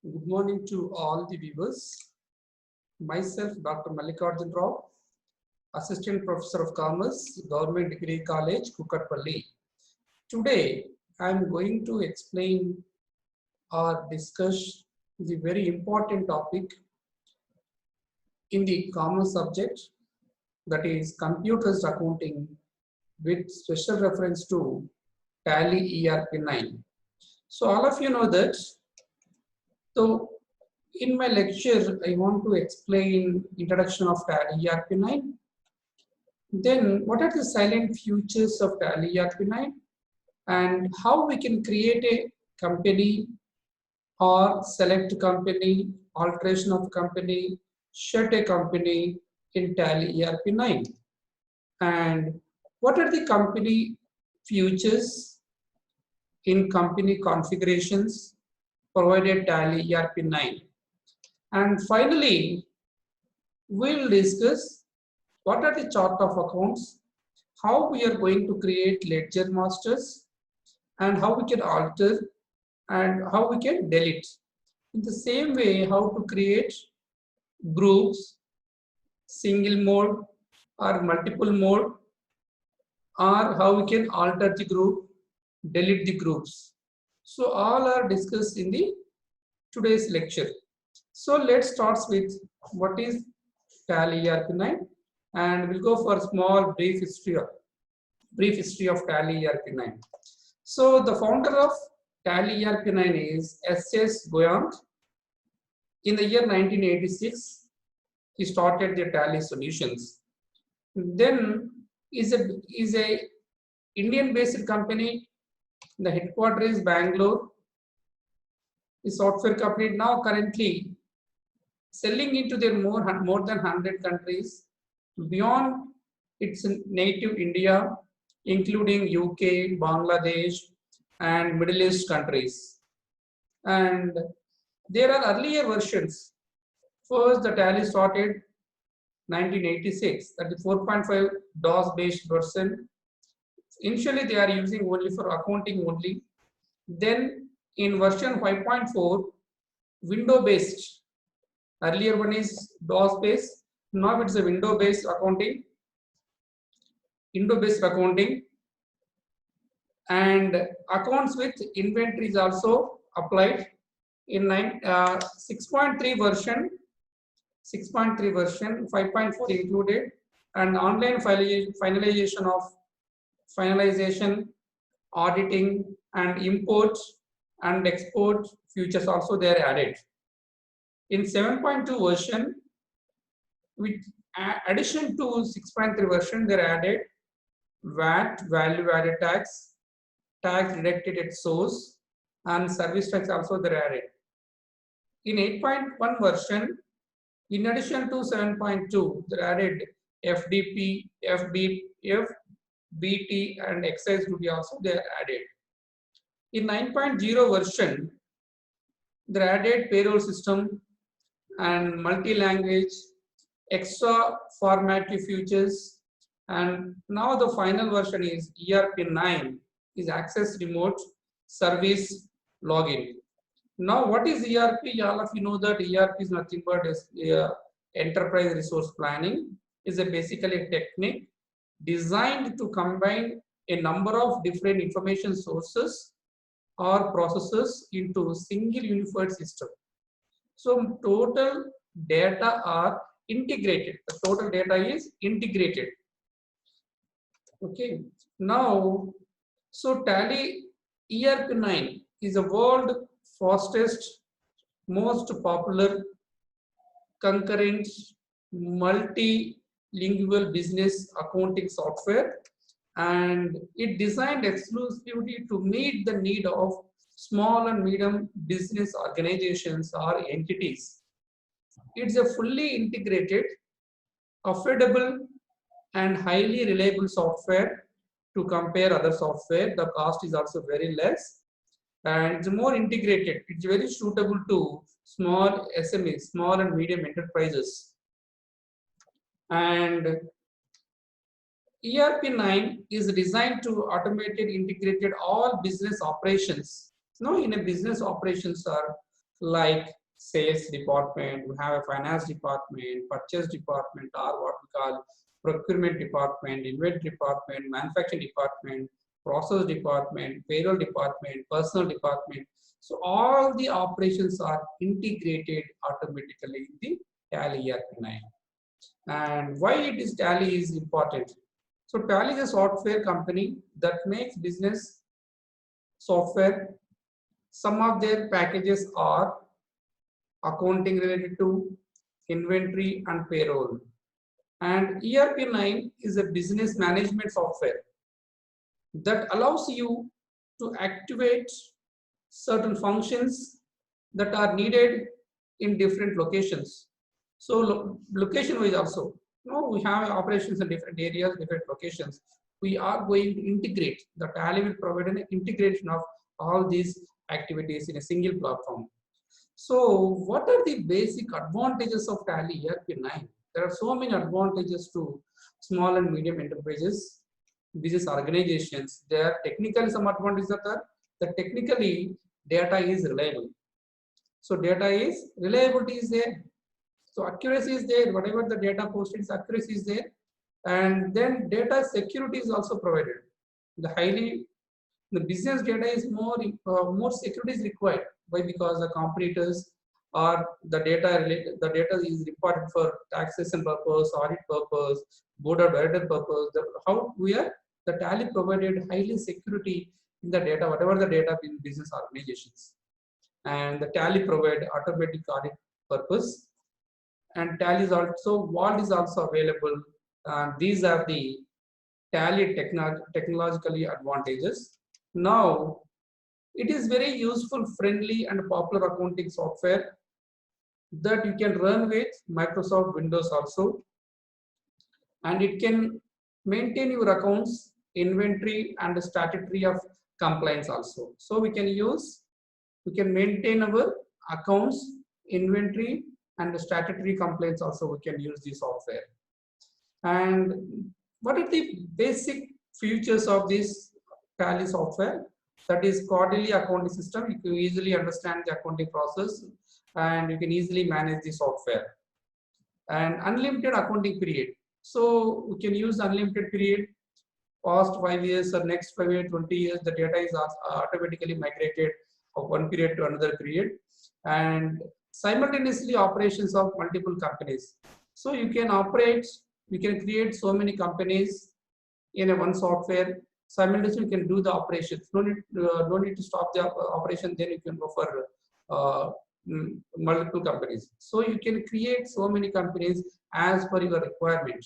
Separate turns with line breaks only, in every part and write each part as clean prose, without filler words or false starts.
Good morning to all the viewers. Myself, Dr. Mallikarjun Rao, Assistant Professor of Commerce, Government Degree College, Kukatpalli. Today, I am going to explain or discuss the very important topic in the commerce subject, that is computers accounting, with special reference to Tally ERP9. So all of you know that. So in my lecture, I want to explain introduction of Tally ERP9. Then what are the silent features of Tally ERP9 and how we can create a company or select company, alteration of company, shut a company in Tally ERP9. And what are the company features in company configurations provided Tally ERP9. And finally, we'll discuss what are the chart of accounts, how we are going to create ledger masters, and how we can alter and how we can delete. In the same way, how to create groups, single mode or multiple mode, or how we can alter the group, delete the groups. So all are discussed in the today's lecture. So let's start with what is Tally ERP9, and we'll go for a small brief history of Tally ERP9. So the founder of Tally ERP9 is S.S. Goyant. In the year 1986, he started the Tally Solutions. Then is a Indian-based company. The headquarters is Bangalore. The software company now currently selling into their more than 100 countries beyond its native India, including UK, Bangladesh, and Middle East countries. And there are earlier versions. First, the Tally started 1986, that is 4.5 DOS based version. Initially, they are using only for accounting only. Then in version 5.4, window based. Earlier one is DOS based. Now it's a window based accounting. Window based accounting. And accounts with inventory is also applied in 6.3 version. 6.3 version, 5.4 included, and online finalization, auditing, and import and export features also they are added. In 7.2 version, with addition to 6.3 version, they are added VAT, value added tax, tax deducted at source, and service tax also they are added. In 8.1 version, in addition to 7.2, they added FDP, FBT, and excise duty also they are added. In 9.0 version, they added payroll system and multi-language, extra formattive features, and now the final version is ERP9 is access remote service login. Now, what is ERP? All of you know that ERP is nothing but enterprise resource planning. Is basically a technique designed to combine a number of different information sources or processes into single unified system. So total data are integrated. The total data is integrated. Okay. Now, so Tally ERP9 is the world fastest, most popular, concurrent, multilingual business accounting software, and it designed exclusively to meet the need of small and medium business organizations or entities. It's a fully integrated, affordable, and highly reliable software to compare other software. The cost is also very less, and it's more integrated. It's very suitable to small SMEs, small and medium enterprises. And ERP9 is designed to automate integrated all business operations. Now, in a business operations are like sales department, we have a finance department, purchase department, or what we call procurement department, inventory department, manufacturing department, process department, payroll department, personal department. So all the operations are integrated automatically in the Tally ERP9. And why it is Tally is important. So Tally is a software company that makes business software. Some of their packages are accounting related to inventory and payroll. And ERP9 is a business management software that allows you to activate certain functions that are needed in different locations. So location wise also, we have operations in different areas, different locations. We are going to integrate. The Tally will provide an integration of all these activities in a single platform. So what are the basic advantages of Tally ERP9? There are so many advantages to small and medium enterprises, business organizations. There are technically some advantages that are that technically data is reliable. So data is reliability is there. So accuracy is there. Whatever the data posted, accuracy is there, and then data security is also provided. The business data is more security is required. Why? Because the competitors or the data is required for taxation purpose, audit purpose, board of director purpose. How we are the Tally provided highly security in the data, whatever the data in business organizations, and the Tally provide automatic audit purpose, and Tally is also Vault is also available. These are the Tally technologically advantages. Now, it is very useful, friendly, and popular accounting software that you can run with Microsoft Windows also, and it can maintain your accounts, inventory, and statutory of compliance also. So we can maintain our accounts, inventory, and statutory compliance also. We can use the software. And what are the basic features of this Tally software? That is quarterly accounting system. You can easily understand the accounting process, and you can easily manage the software. And unlimited accounting period. So we can use unlimited period. Past 5 years or next 5 years, 20 years, the data is automatically migrated of one period to another period, and simultaneously operations of multiple companies. So you can create so many companies in a one software. Simultaneously, you can do the operations. No need to stop the operation. Then you can go for multiple companies. So you can create so many companies as per your requirement.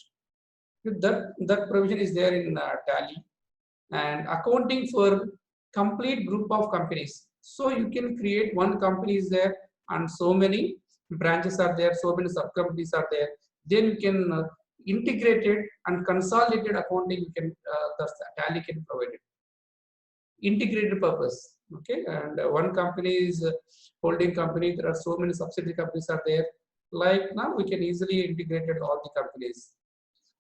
That provision is there in Tally. And accounting for complete group of companies. So you can create one company is there, and so many branches are there, so many sub companies are there. Then you can integrate it and consolidated accounting. You can the Tally can provide it. Integrated purpose. Okay, and one company is holding company. There are so many subsidiary companies are there. Like now, we can easily integrate all the companies.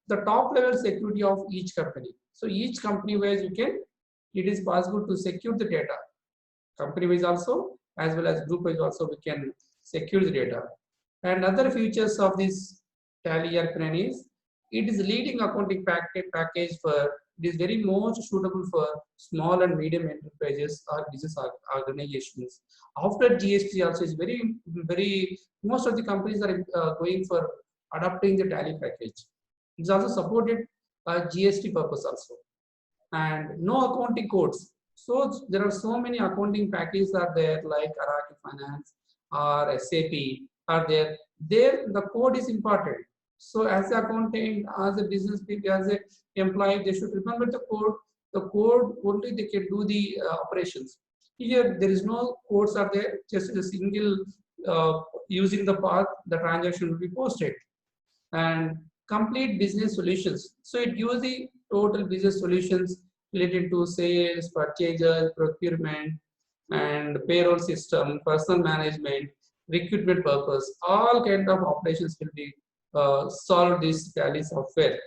The top level security of each company. So each company wise it is possible to secure the data. Company wise also, as well as group wise also, we can secure the data. And other features of this Tally ERP9 is it is leading accounting package for it is very much suitable for small and medium enterprises or business organizations. After GST also is very most of the companies are going for adopting the Tally package. It's also supported GST purpose also, and no accounting codes. So there are so many accounting packages are there like Araki Finance or SAP are there. There the code is important. So as an accountant, as a business people, as an employee, they should remember the code. The code only they can do the operations. Here there is no codes are there. Just a single using the path, the transaction will be posted. And complete business solutions. So it gives the total business solutions related to sales, purchases, procurement, and payroll system, personal management, recruitment purpose. All kind of operations will be solved this Tally software.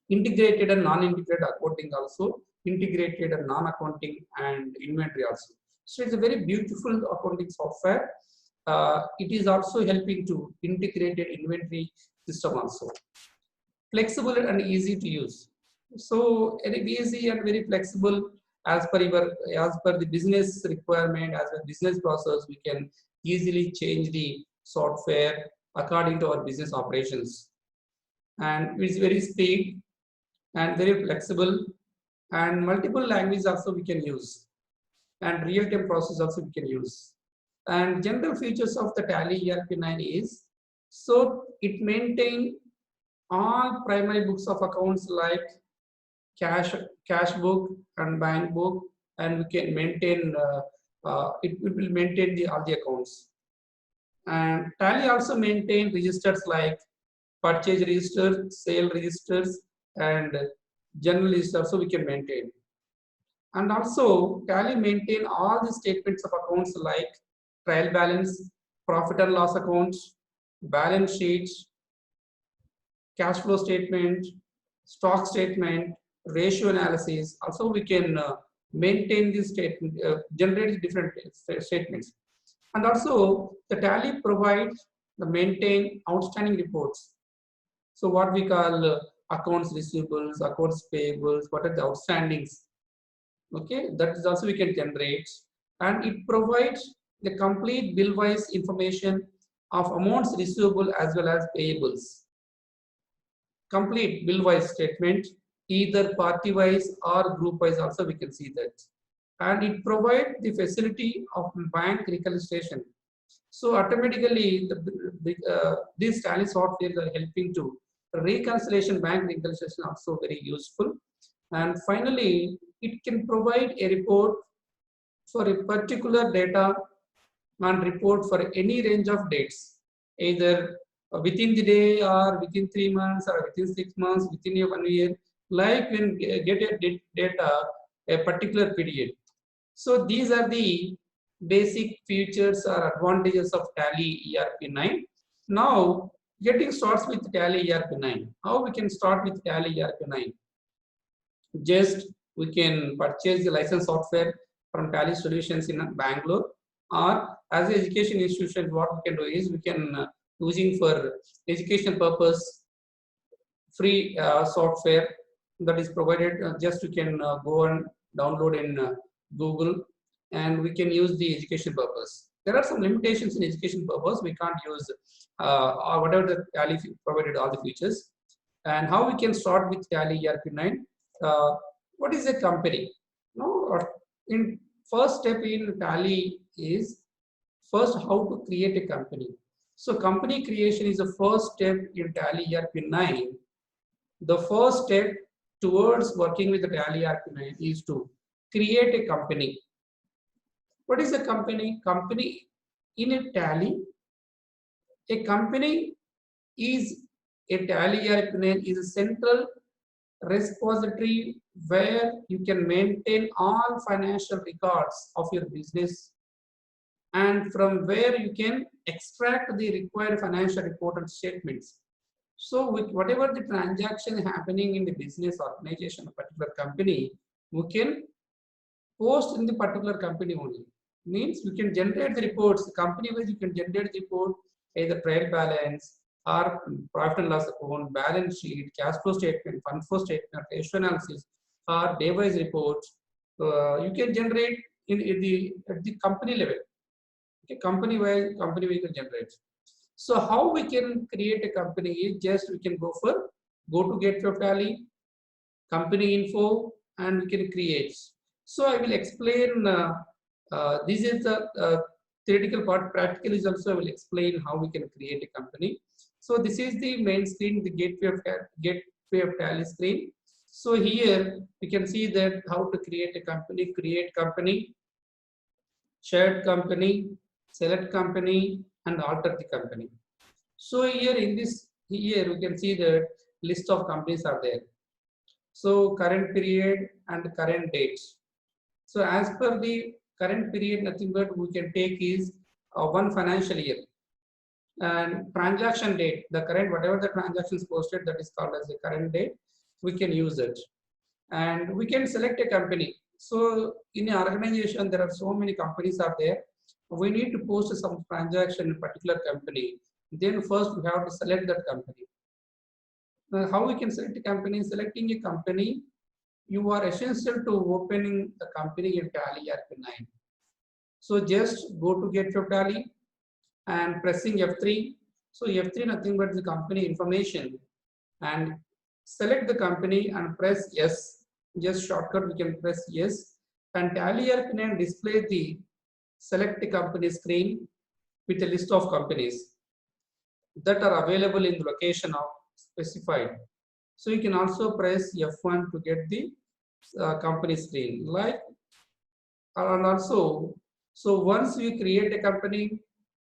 Integrated and non-integrated accounting also, integrated and non-accounting and inventory also. So it's a very beautiful accounting software. It is also helping to integrated inventory system also. Flexible and easy to use. So very easy and very flexible as per the business requirement, as a business process, we can easily change the software according to our business operations. And it's very speed and very flexible, and multiple languages also we can use, and real-time process also we can use. And general features of the Tally ERP9 is, so it maintains all primary books of accounts like cash book and bank book, and we can maintain it will maintain all the accounts. And Tally also maintain registers like purchase register, sale registers, and general register, so we can maintain. And also Tally maintain all the statements of accounts like trial balance, profit and loss accounts, balance sheets, cash flow statement, stock statement, ratio analysis. Also we can maintain this statement, generate different statements. And also the Tally provides the maintain outstanding reports. So what we call accounts receivables, accounts payables, what are the outstandings. Okay, that is also we can generate. And it provides the complete bill-wise information of amounts receivable as well as payables. Complete bill-wise statement, either party-wise or group-wise also we can see that. And it provides the facility of bank reconciliation. So automatically these Tally softwares are helping to reconciliation, bank reconciliation also very useful. And finally, it can provide a report for a particular data and report for any range of dates, either within the day or within 3 months or within 6 months, within 1 year, like when get a data a particular period. So these are the basic features or advantages of Tally ERP9. Now getting starts with Tally ERP9. How we can start with Tally ERP9? Just we can purchase the license software from Tally Solutions in Bangalore, or as an education institution, what we can do is we can using for education purpose free software that is provided. Just you can go and download in Google, and we can use the education purpose. There are some limitations in education purpose. We can't use or whatever the Tally provided all the features. And how we can start with Tally ERP9? What is a company? No, in first step in Tally is first how to create a company. So company creation is the first step in Tally ERP9. The first step towards working with the Tally ERP9 is to create a company. What is a company? Company in a Tally, a company is a Tally ERP9 is a central repository where you can maintain all financial records of your business, and from where you can extract the required financial report and statements. So with whatever the transaction happening in the business organization, a particular company, we can post in the particular company only. Means we can generate the reports, company wise you can generate the report, either trial balance or profit and loss account, balance sheet, cash flow statement, fund flow statement, ratio analysis, or day-wise reports. You can generate at the company level. Okay, company-wise we can generate. So how we can create a company is just we can go to Gateway of Tally, company info, and we can create. So I will explain. This is the theoretical part. Practical is also I will explain how we can create a company. So this is the main screen, the Gateway of Tally screen. So here we can see that how to create a company, shared company, select company, and alter the company. So here we can see that list of companies are there. So current period and current dates. So as per the current period, nothing but we can take is one financial year. And transaction date, the current, whatever the transaction is posted, that is called as the current date, we can use it. And we can select a company. So in an organization, there are so many companies are there. We need to post some transaction in a particular company. Then first we have to select that company. Now, how we can select a company? Selecting a company, you are essential to opening the company in Tally ERP9. So just go to Get Your Tally and pressing F3. So F3 nothing but the company information, and select the company and press yes. Just shortcut we can press yes, and Tally ERP9 display the select the company screen with a list of companies that are available in the location of specified. So you can also press F1 to get the company screen, like, and also, so once we create a company,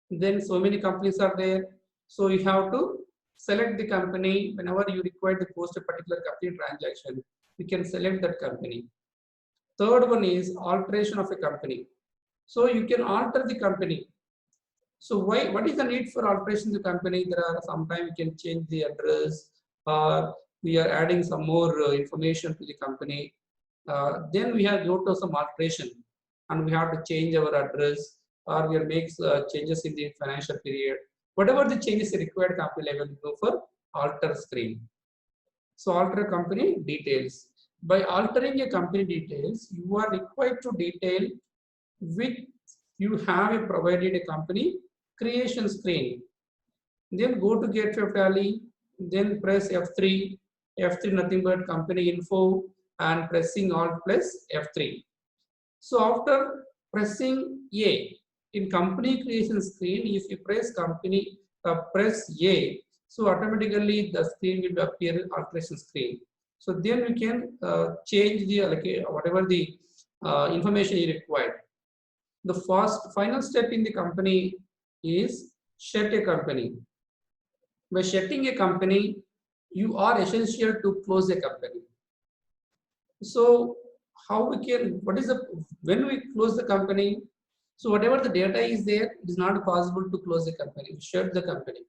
then so many companies are there. So you have to select the company whenever you require to post a particular company transaction. You can select that company. Third one is alteration of a company. So you can alter the company. So why? What is the need for alteration in the company? There are sometimes we can change the address, or we are adding some more information to the company. Then we have go to some alteration, and we have to change our address, or we make changes in the financial period. Whatever the changes required, company level go for alter screen. So alter company details. By altering a company details, you are required to detail which you have provided a company creation screen. Then go to Get Your Tally, then press F3. F3 nothing but company info, and pressing Alt plus F3. So after pressing A in company creation screen, if you press press A, so automatically the screen will appear alteration screen. So then we can change the whatever the information you required. The final step in the company is shut a company. By shutting a company, you are essential to close a company. So how we can, when we close the company, so whatever the data is there, it is not possible to close the company, shut the company.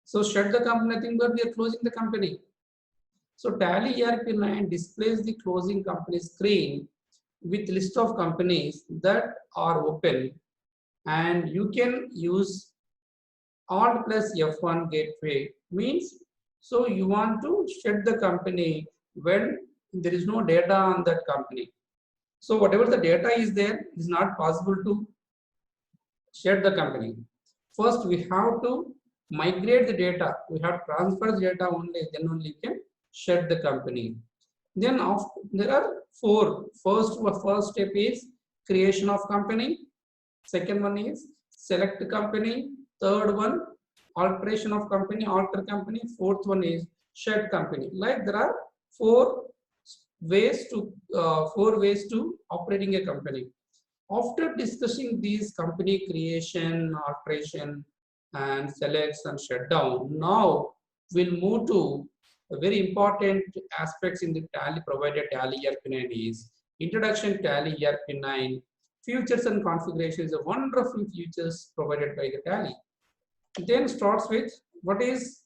So shut the company, nothing but we are closing the company. So Tally ERP9 displays the closing company screen with list of companies that are open, and you can use Alt plus F1 gateway means, so you want to shut the company when there is no data on that company. So whatever the data is there, it is not possible to shut the company. First, we have to migrate the data. We have to transfer the data only, then only you can shut the company. Then there are four. First step is creation of company. Second one is select company. Third one, alteration of company, alter company. Fourth one is shut company. Like there are four ways to operating a company. After discussing these company creation, alteration, and selects and shutdown, now we'll move to a very important aspects in the Tally provided Tally ERP9 is introduction Tally ERP9 features and configurations of wonderful features provided by the Tally. Then starts with what is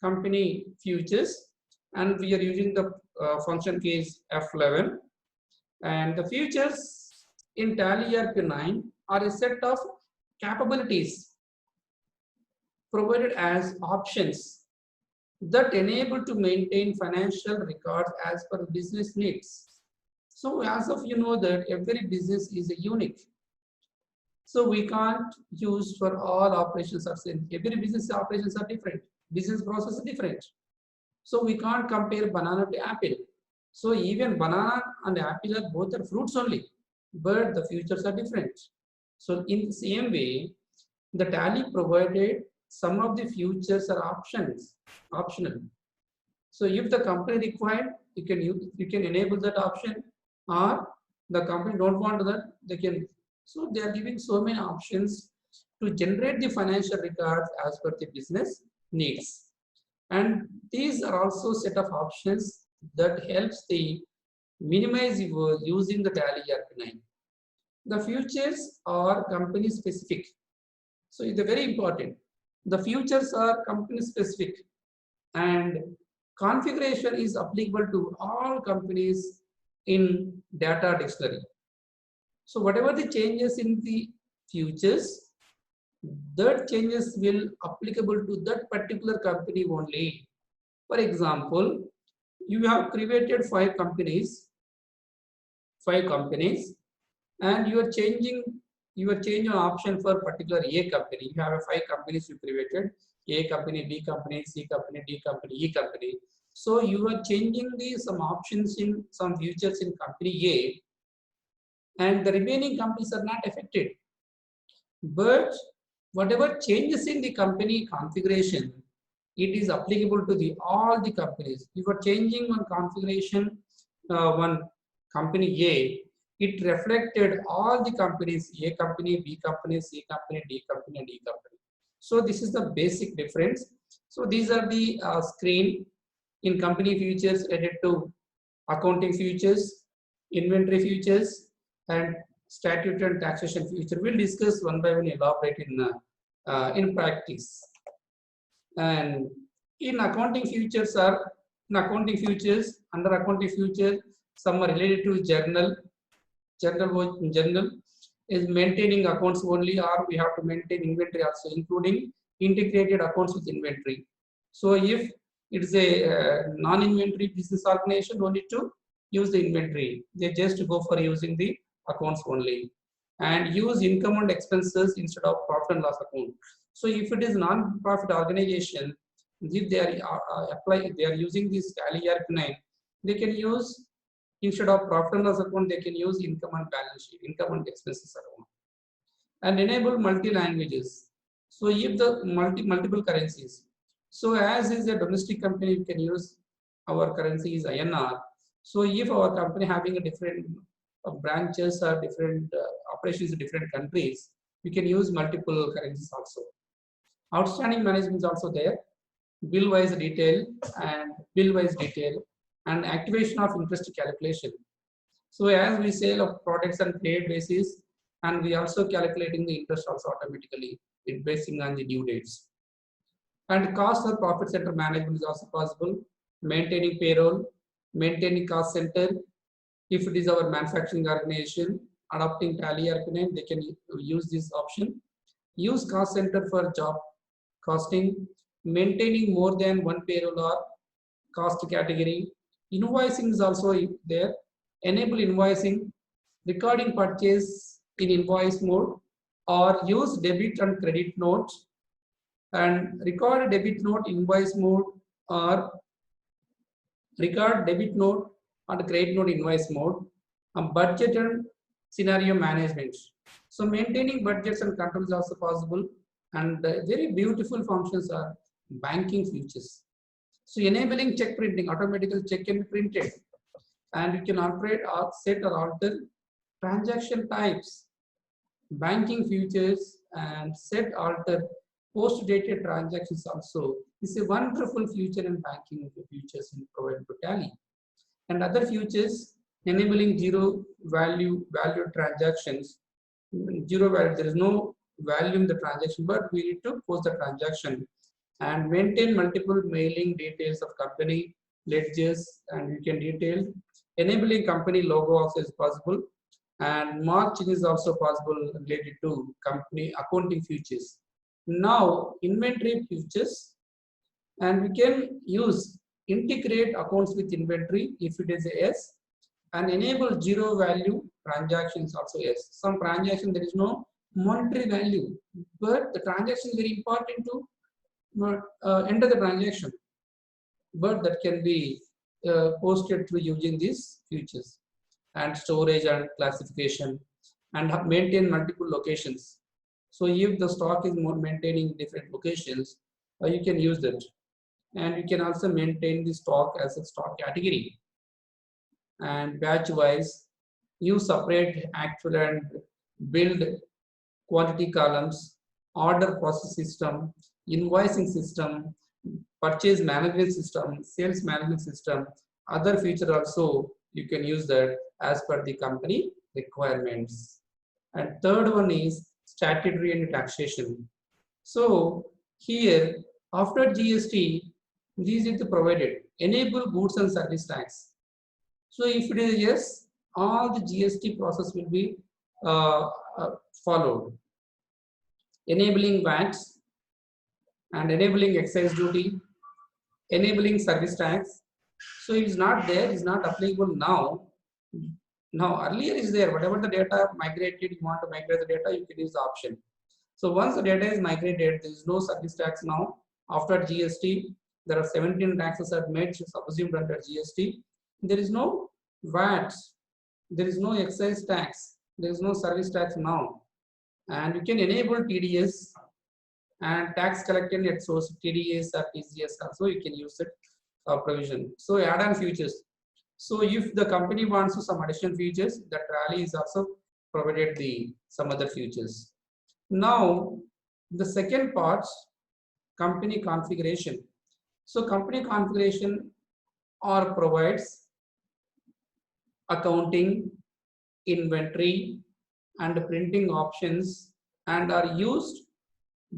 company features, and we are using the function case F11, and the features in Tally ERP9 are a set of capabilities provided as options that enable to maintain financial records as per business needs. So as of you know that every business is unique. So we can't use for all operations are same. Every business operations are different. Business process is different. So we can't compare banana to apple. So even banana and apple are both are fruits only, but the features are different. So in the same way, the Tally provided some of the features are optional. So if the company required, you can enable that option, or the company don't want that, they can. So they are giving so many options to generate the financial records as per the business needs. And these are also set of options that helps the minimize using the Tally ERP9. The features are company specific. So it's very important. The features are company specific, and configuration is applicable to all companies in data dictionary. So whatever the changes in the futures, that changes will applicable to that particular company only. For example, you have created five companies, and you are changing an option for particular A company. You have five companies you created: A company, B company, C company, D company, E company. So you are changing some options in some futures in company A, and the remaining companies are not affected. But whatever changes in the company configuration, it is applicable to all the companies. If you are changing one configuration, one company A, it reflected all the companies: A company, B company, C company, D company, and E company. So this is the basic difference. So these are the screen in company futures related to accounting futures, inventory futures, and statute and taxation future. We'll discuss one by one, elaborate in practice. And in accounting futures, under accounting futures, some are related to journal is maintaining accounts only, or we have to maintain inventory also, including integrated accounts with inventory. So if it's a non-inventory business organization, don't need to use the inventory. They just go for using the accounts only, and use income and expenses instead of profit and loss account. So if it is non-profit organization, if they are using this Tally ERP9, they can use, instead of profit and loss account, they can use income and balance sheet, income and expenses account. And enable multi-languages. So if the multiple currencies. So as is a domestic company, we can use our currency is INR. So if our company having a different branches or different operations in different countries, we can use multiple currencies also. Outstanding management is also there. Bill-wise detail and activation of interest calculation. So as we sell of products on paid basis, and we also calculating the interest also automatically, it basing on the due dates. And cost or profit center management is also possible. Maintaining payroll, maintaining cost center. If it is our manufacturing organization, adopting Tally ERP9, they can use this option. Use cost center for job costing, maintaining more than one payroll or cost category. Invoicing is also there. Enable invoicing, recording purchase in invoice mode, or use debit and credit note, and record debit note invoice mode, or record debit note and credit note invoice mode. Budget and scenario management. So maintaining budgets and controls is also possible. And very beautiful functions are banking futures. So enabling check printing, automatically check can be printed, and you can operate or set or alter transaction types, banking futures, and set alter post-dated transactions also. This is a wonderful future in banking futures provided to Tally. And other futures, enabling zero value transactions. Zero value, there is no value in the transaction, but we need to post the transaction. And maintain multiple mailing details of company ledgers, and you can detail. Enabling company logo also is possible, and margin is also possible related to company accounting futures. Now inventory futures, and we can use integrate accounts with inventory if it is a yes, and enable zero value transactions also yes. Some transaction there is no monetary value, but the transaction is very important to enter the transaction, but that can be posted through using these futures. And storage and classification, and maintain multiple locations. So if the stock is more maintaining different locations, you can use that. And you can also maintain the stock as a stock category. And batch wise, use separate actual and build quantity columns, order process system, invoicing system, purchase management system, sales management system. Other feature also you can use that as per the company requirements. And third one is statutory and taxation. So here after GST, these is provided. Enable goods and service tax. So if it is yes, all the GST process will be followed. Enabling VATs and enabling excise duty, enabling service tax. So it is not there, it's not applicable now. Now earlier is there, whatever the data migrated, you want to migrate the data, you can use the option. So once the data is migrated, there is no service tax now. After GST, there are 17 taxes are made subsumed under GST. There is no VAT, there is no excise tax, there is no service tax now. And you can enable TDS and tax collected at source, TDS or TCS also you can use it provision. So add-on features. So if the company wants some additional features, the Tally is also provided some other features. Now the second part, company configuration. So company configuration or provides accounting, inventory and printing options and are used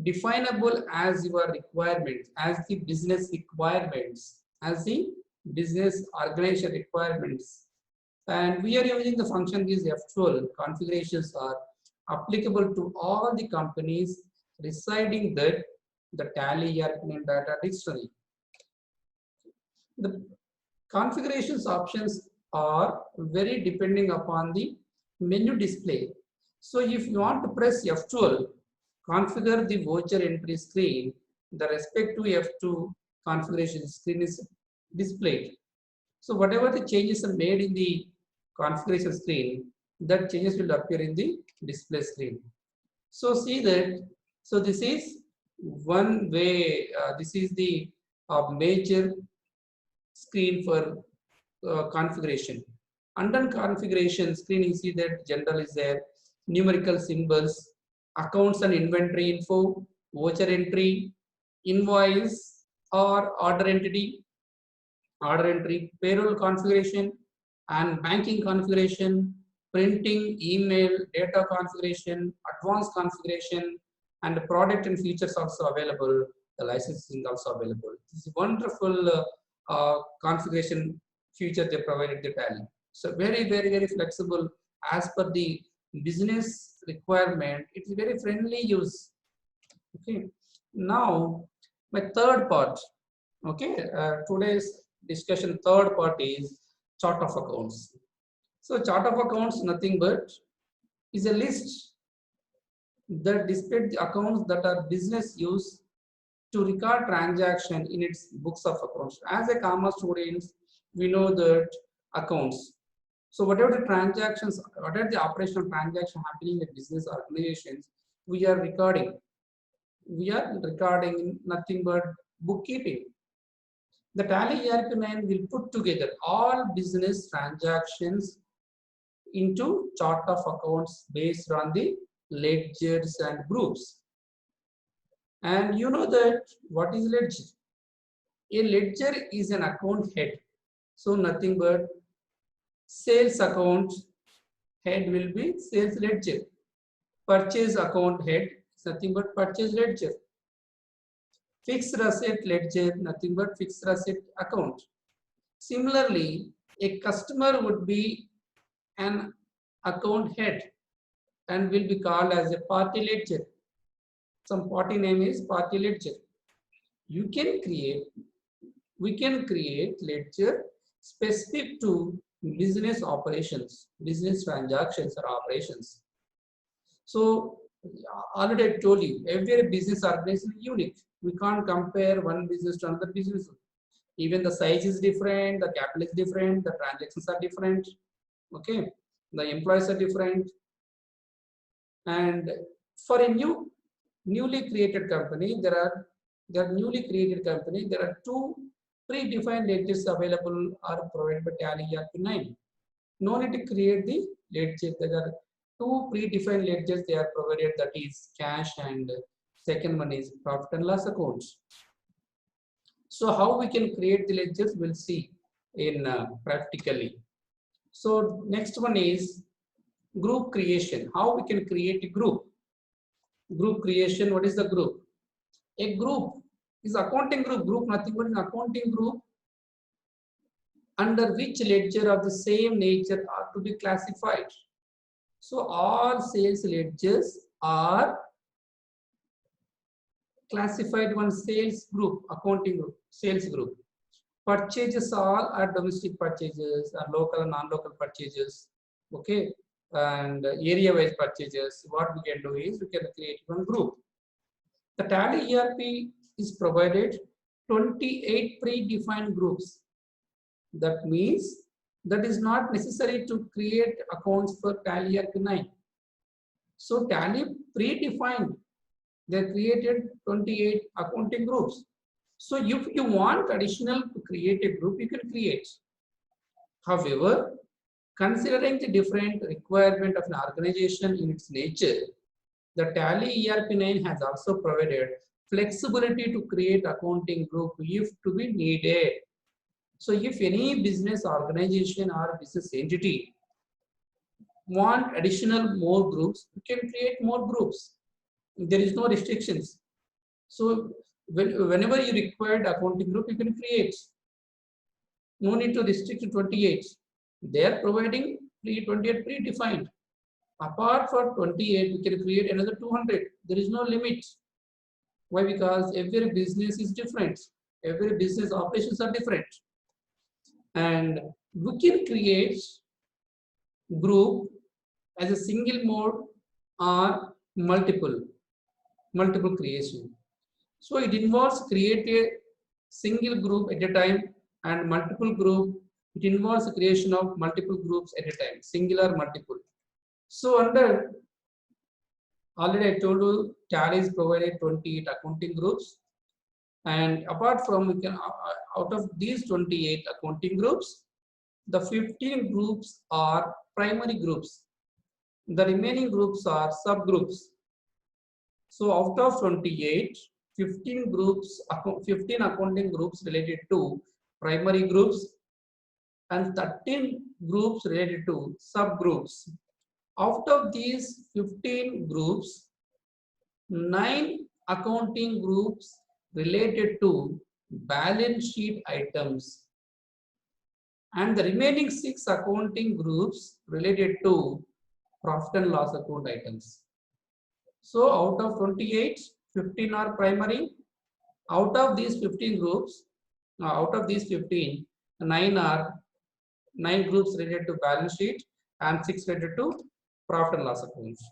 definable as your requirements, as the business requirements, as the business organization requirements. And we are using the function these F12 configurations are applicable to all the companies residing the Tally ERP data dictionary. The configurations options are very depending upon the menu display. So if you want to press F12, configure the voucher entry screen, the respective F2 configuration screen is displayed. So whatever the changes are made in the configuration screen, that changes will appear in the display screen. So see that, so this is one way, this is the major screen for configuration. Under configuration screen, you see that general is there, numerical symbols, accounts and inventory info, voucher entry, invoice or order entry, payroll configuration and banking configuration, printing, email, data configuration, advanced configuration, and product and features also available. The licensing also available. This is wonderful configuration feature they provided the Tally. So very flexible as per the business requirement. It's very friendly use. Okay. Now my third part. Okay. Today's discussion third part is chart of accounts. So chart of accounts nothing but is a list that displays the accounts that are business use to record transaction in its books of accounts. As a commerce students, we know that accounts. So whatever the transactions, whatever the operational transaction happening in business organizations, we are recording. We are recording nothing but bookkeeping. The Tally ERP9 will put together all business transactions into chart of accounts based on the ledgers and groups. And you know that what is ledger? A ledger is an account head. So nothing but sales account head will be sales ledger. Purchase account head is nothing but purchase ledger. Fixed asset ledger, nothing but fixed asset account. Similarly, a customer would be an account head and will be called as a party ledger. Some party name is party ledger. We can create ledger specific to business operations, business transactions or operations. So already I told you, every business organization is unique. We can't compare one business to another business. Even the size is different, the capital is different, the transactions are different. Okay, the employees are different. And for a newly created company, there are two predefined ledgers available or provided by Tally ERP9. No need to create the ledger. There are two predefined ledgers they are provided, that is cash and second one is profit and loss accounts. So how we can create the ledgers, we'll see in practically. So next one is group creation. How we can create a group? Group creation. What is the group? A group is accounting group. Group nothing but an accounting group under which ledger of the same nature are to be classified. So all sales ledgers are classified one sales group, accounting group, sales group. Purchases all are domestic purchases, are local and non-local purchases, okay, and area-wise purchases. What we can do is we can create one group. The Tally ERP is provided 28 predefined groups. That means that is not necessary to create accounts for Tally ERP 9. So Tally predefined, they created 28 accounting groups. So if you want additional to create a group, you can create. However, considering the different requirement of an organization in its nature, the Tally ERP 9 has also provided flexibility to create accounting group if to be needed. So if any business organization or business entity want additional more groups, you can create more groups. There is no restrictions. So whenever you require accounting group, you can create. No need to restrict to 28. They are providing 28 predefined. Apart from 28, we can create another 200. There is no limit. Why? Because every business is different. Every business operations are different. And we can create group as a single mode or multiple creation. So it involves create a single group at a time and multiple group. It involves the creation of multiple groups at a time, singular, multiple. So under, already I told you, Tally is provided 28 accounting groups. And apart from, we can, out of these 28 accounting groups, the 15 groups are primary groups. The remaining groups are subgroups. So out of 28, 15 groups, 15 accounting groups related to primary groups and 13 groups related to subgroups. Out of these 15 groups, 9 accounting groups related to balance sheet items and the remaining 6 accounting groups related to profit and loss account items. So out of 28, 15 are primary. Out of these 15 groups, out of these 15, 9 groups related to balance sheet and 6 related to profit and loss accounts.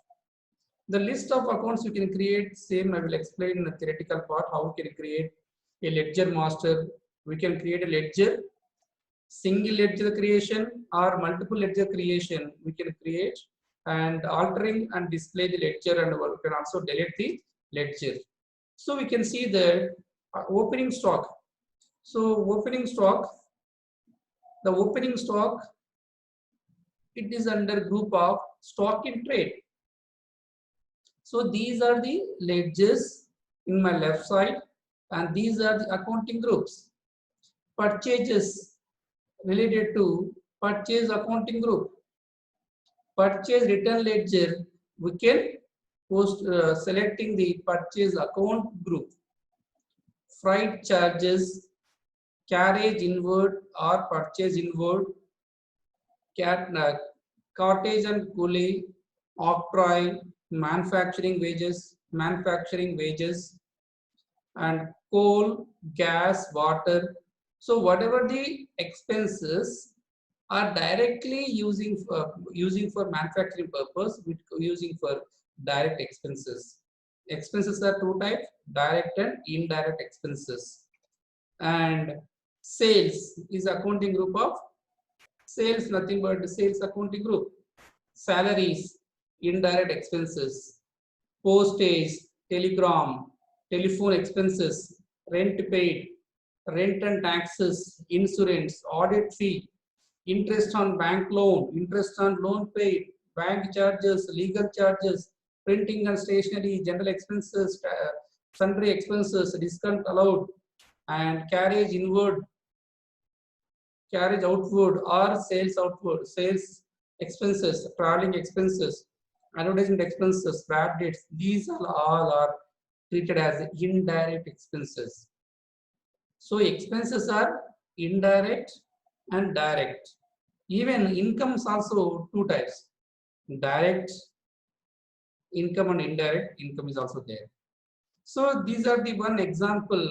The list of accounts you can create, same I will explain in the theoretical part how we can create a ledger master. We can create a ledger, single ledger creation or multiple ledger creation we can create, and altering and display the ledger, and we can also delete the ledger. So we can see the opening stock. So opening stock, the opening stock, it is under group of stock in trade. So these are the ledgers in my left side and these are the accounting groups. Purchases related to purchase accounting group. Purchase return ledger, we can post selecting the purchase account group. Freight charges, carriage inward or purchase inward, cartage and coolie, octroi, manufacturing wages, and coal, gas, water. So whatever the expenses are directly using for manufacturing purpose, with using for direct expenses. Expenses are two types: direct and indirect expenses. And sales is accounting group of sales, nothing but the sales accounting group. Salaries, indirect expenses. Postage, telegram, telephone expenses, rent paid, rent and taxes, insurance, audit fee, interest on bank loan, interest on loan paid, bank charges, legal charges, printing and stationery, general expenses, sundry expenses, discount allowed, and carriage inward, carriage outward, or sales outward, sales expenses, traveling expenses, advertisement expenses, bad debts. These all are treated as indirect expenses. So expenses are indirect and direct. Even income is also two types. Direct income and indirect income is also there. So these are the one example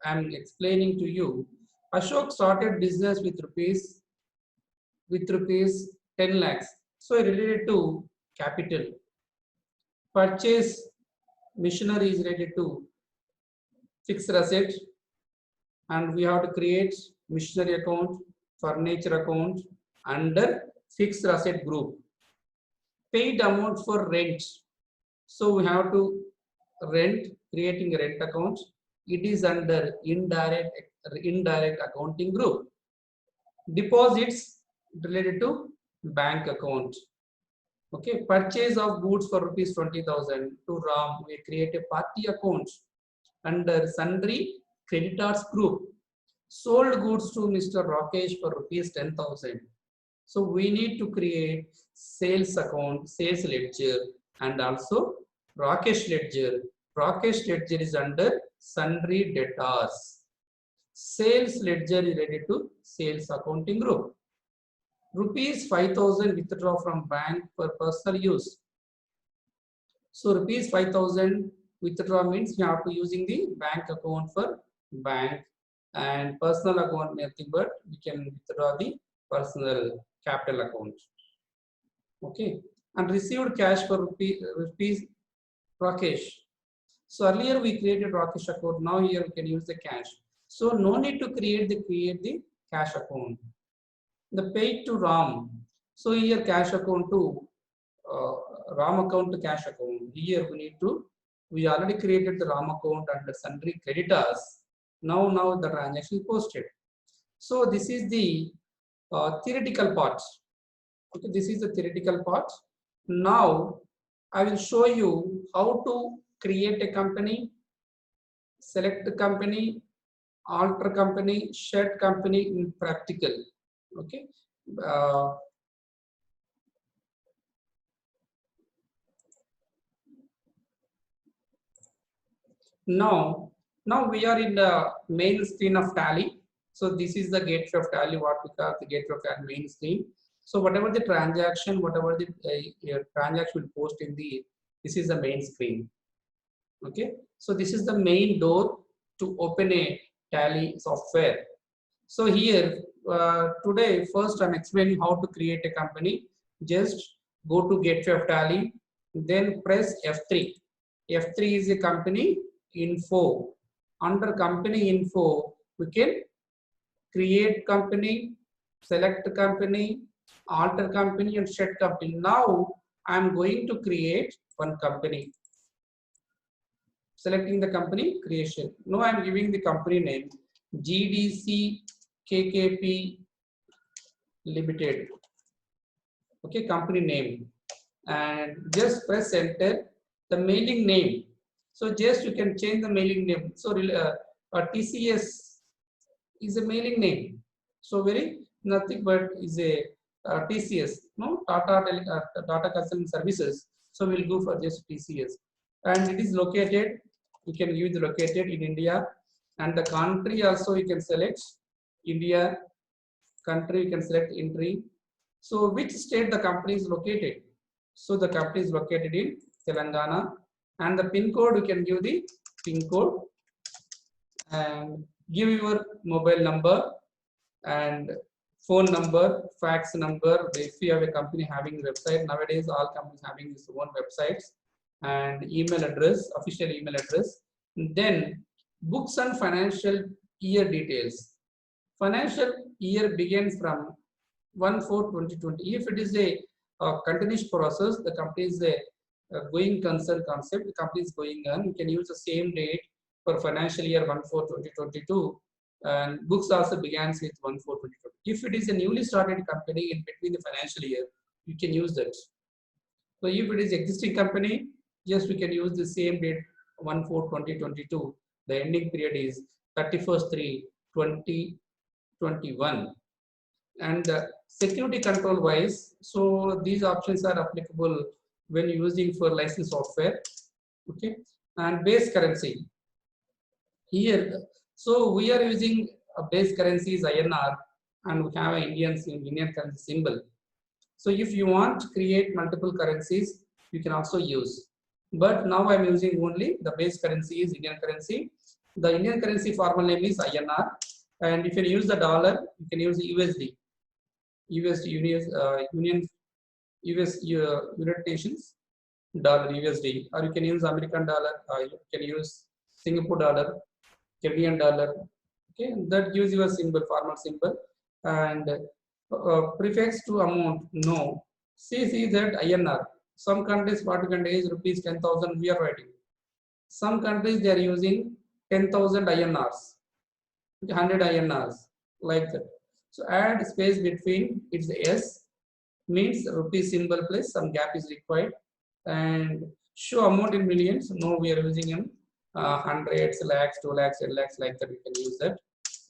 I'm explaining to you. Ashok started business with rupees 10 lakhs. So related to capital. Purchase machinery is related to fixed asset, and we have to create machinery account, furniture account under fixed asset group. Paid amount for rent. So we have to rent, creating a rent account. It is under indirect accounting group. Deposits related to bank account. Okay, purchase of goods for rupees 20,000 to Ram. We create a party account under sundry creditors group. Sold goods to Mr. Rakesh for rupees 10,000. So we need to create sales account, sales ledger, and also Rakesh ledger. Rakesh ledger is under sundry debtors. Sales ledger is related to sales accounting group. Rupees 5,000 withdraw from bank for personal use. So rupees 5,000 withdraw means we have to using the bank account for bank, and personal account nothing but we can withdraw the personal capital account. Okay, and received cash for rupees Rakesh. So earlier we created Rakesh account. Now here we can use the cash. So no need to create the cash account. The paid to Ram. So here cash account to Ram account to cash account. Here we already created the Ram account under sundry creditors. Now the transaction is posted. So this is the theoretical part. Okay, this is the theoretical part. Now I will show you how to create a company, select the company, alter company, shed company in practical. Okay. Now we are in the main screen of Tally. So this is the gateway of Tally, what we call the gateway of Tally main screen. So whatever the transaction, whatever the transaction will post in this is the main screen. Okay. So this is the main door to open a Tally software. So here today, first I'm explaining how to create a company. Just go to gateway of Tally, then press F3. F3 is a company info. Under company info, we can create company, select company, alter company, and shed company. Now I'm going to create one company. Selecting the company creation. Now I'm giving the company name GDC KKP Limited. Okay, company name, and just press enter. The mailing name. So just you can change the mailing name. So TCS is a mailing name. So very nothing but is a TCS. No, Tata Customer Services. So we'll go for just TCS, and it is located. You can use located in India, and the country also you can select India. Country you can select entry. So which state the company is located? So the company is located in Telangana, and the pin code you can give the pin code and give your mobile number and phone number, fax number. If you have a company having a website, nowadays all companies having this one websites, and email address, official email address. Then books and financial year details. Financial year begins from 1/4/2020. If it is a continuous process, the company is a going concern concept, the company is going on, you can use the same date for financial year 1/4/2022, and books also begins with 1/4/2020. If it is a newly started company in between the financial year, you can use that. So if it is existing company, yes, we can use the same date 1/4/2022. The ending period is 31/3/2021. And security control wise, so these options are applicable when using for license software. Okay, and base currency here. So we are using a base currency is INR. and we have an Indian currency symbol. So if you want to create multiple currencies, you can also use. But now I'm using only the base currency is Indian currency. The Indian currency formal name is INR. And if you use the dollar, you can use USD. Union US United Nations dollar USD, or you can use American dollar, or you can use Singapore dollar, Canadian dollar. Okay, that gives you a symbol, formal symbol, and prefix to amount. No, see that INR. Some countries, what country is rupees 10,000 we are writing. Some countries they are using 10,000 INRs, 100 INRs, like that. So add space between its S means rupee symbol plus some gap is required, and show amount in millions. No, we are using in hundreds, lakhs, 2 lakhs, 10 lakhs, like that we can use that.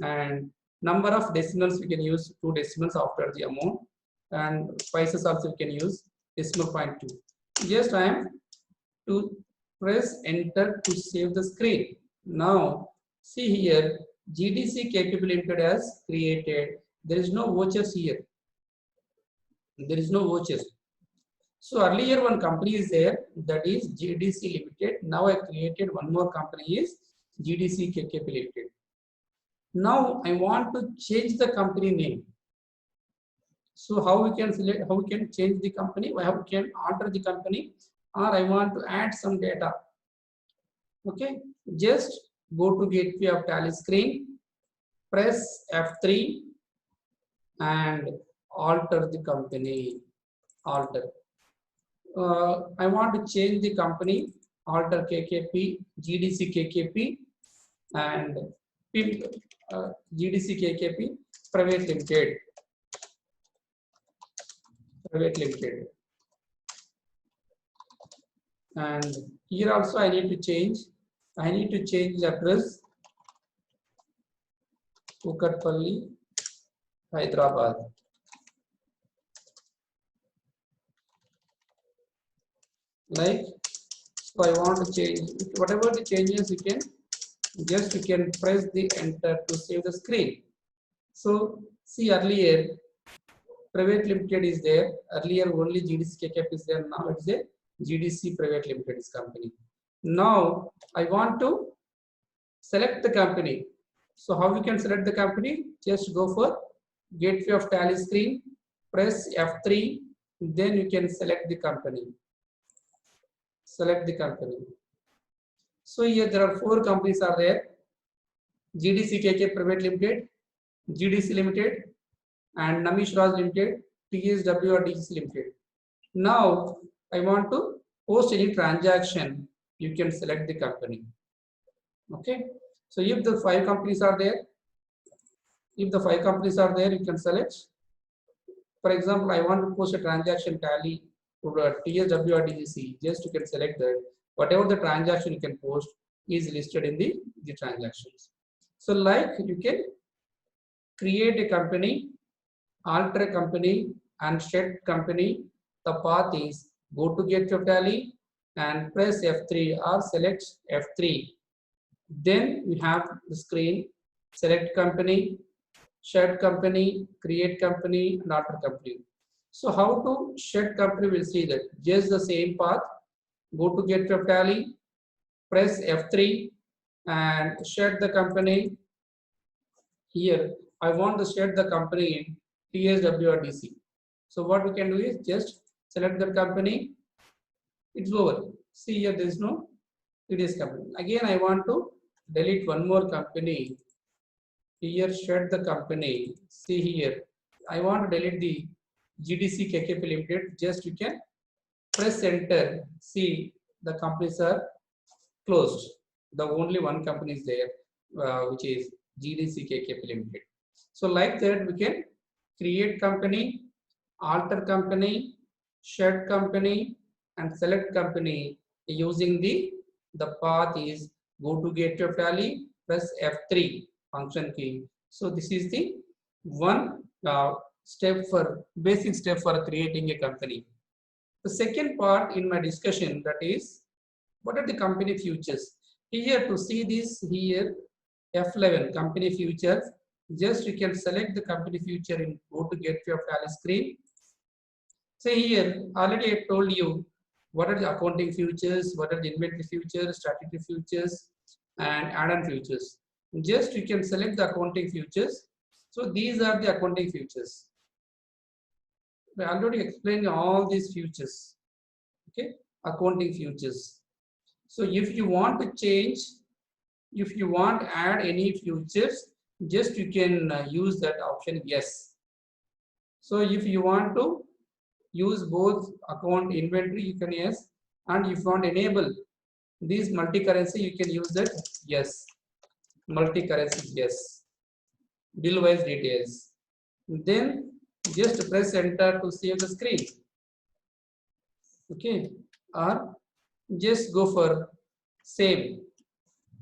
And number of decimals we can use 2 decimals after the amount, and spices also we can use decimal point 2. Just I am to press enter to save the screen. Now see here, GDC Capable Limited has created. There is no vouchers here. There is no vouchers. So earlier one company is there, that is GDC Limited. Now I created one more company is GDC KKP Limited. Now I want to change the company name. So how we can select, how we can change the company, how we can alter the company, or I want to add some data. Okay, just go to Gateway of Tally screen, press F3 and alter the company. Alter. I want to change the company, alter KKP, GDC KKP, and GDC KKP Private Limited. Private Limited. And here also I need to change. I need to change the address. Kukatpalli, Hyderabad. Like, so I want to change whatever the changes you can press the enter to save the screen. So see, earlier Private Limited is there, earlier only GDC KKP is there, now it's a GDC Private Limited is company. Now I want to select the company. So how we can select the company? Just go for Gateway of Tally screen, press F3, then you can select the company. Select the company. So here there are 4 companies are there: GDC KK Private Limited, GDC Limited, and Namish Raj Limited, TSW or DGC Limited. Now I want to post any transaction. You can select the company. Okay. So if the 5 companies are there, you can select. For example, I want to post a transaction Tally to TSW or DGC. Just you can select that. Whatever the transaction you can post is listed in the transactions. So like you can create a company, alter a company, and set company. The path is go to Gateway of Tally and press F3 or select F3. Then we have the screen, select company, shed company, create company, and alter company. So how to shed company, we'll see that. Just the same path, go to Gateway of Tally, press F3 and shed the company. Here, I want to shed the company in TSW or DC. So what we can do is just select the company. It's over. See here, there is no TDS company. Again, I want to delete one more company. Here, shed the company. See here, I want to delete the GDC KKP Limited. Just you can press enter. See, the companies are closed. The only one company is there, which is GDC KKP Limited. So like that, we can create company, alter company, shed company, and select company using the path is go to Gateway of Tally, press F3 function key. So this is the one basic step for creating a company. The second part in my discussion, that is what are the company features. Here to see this, here F11 company features, Just you can select the company future in go to gateway of tally screen. Say here, already I told you what are the accounting futures, what are the inventory futures, statutory futures, and add-on futures. Just you can select the accounting futures. So these are the accounting futures. I already explained all these futures. Okay, accounting futures. So if you want to change, if you want to add any futures, just you can use that option yes. So if you want to use both account inventory, you can yes, and if you want to enable these multi-currency, you can use that yes. Multi-currency yes. Bill wise details. Then just press enter to save the screen. Okay, or just go for save.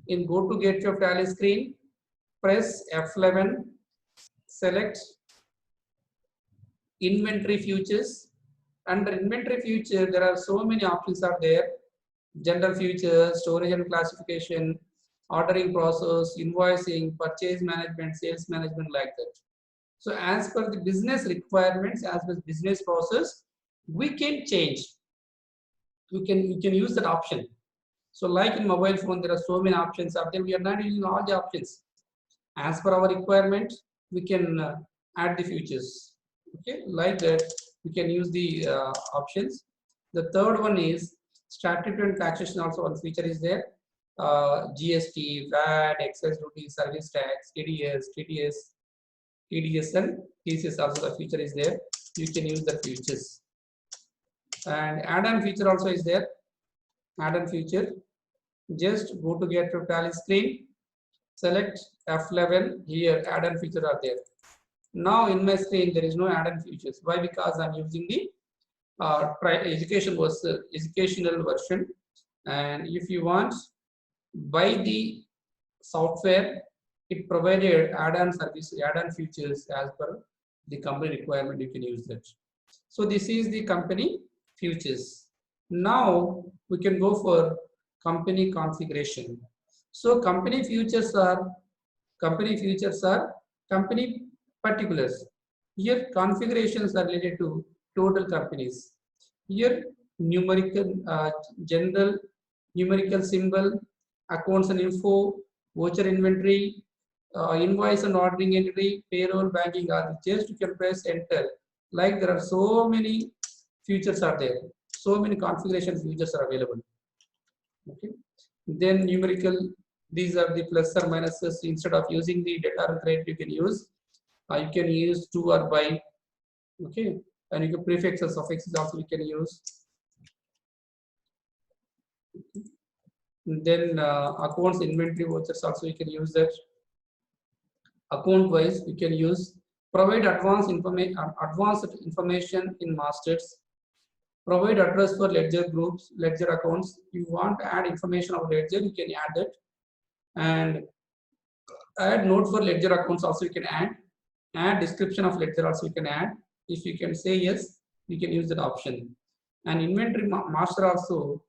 In go to gateway of tally screen, press F11, select inventory futures. Under inventory future, there are so many options are there. General futures, storage and classification, ordering process, invoicing, purchase management, sales management, like that. So as per the business requirements, as per business process, we can change. You can use that option. So like in mobile phone, there are so many options out there. We are not using all the options. As per our requirement, we can add the features. Okay, like that, we can use the options. The third one is statutory and taxation. Also, one feature is there. GST, VAT, excise duty, service tax, TDS, TDS, and TCS. Also, the feature is there. You can use the features. And add-on feature also is there. Add-on feature. Just go to get to tally screen. Select F11. Here, add-on feature are there. Now in my screen there is no add-on features. Why? Because I'm using the educational version. And if you want, buy the software, it provided add-on service, add-on features as per the company requirement. You can use that. So this is the company futures. Now we can go for company configuration. So company futures are company particulars. Here configurations are related to total companies. Here numerical, general, numerical symbol, accounts and info, voucher inventory, invoice and ordering entry, payroll, banking are just you can press enter. Like there are so many features are there. So many configuration features are available. Okay. Then numerical, these are the plus or minuses. Instead of using the data or credit, you can use to or by. Okay, and you can prefixes, suffixes also you can use. Then accounts, inventory, vouchers also you can use that. Account wise, you can use provide advanced information in masters. Provide address for ledger groups, ledger accounts. You want to add information of ledger, you can add that. And add note for ledger accounts also you can add. Add description of ledger also you can add. If you can say yes, you can use that option. And inventory masters also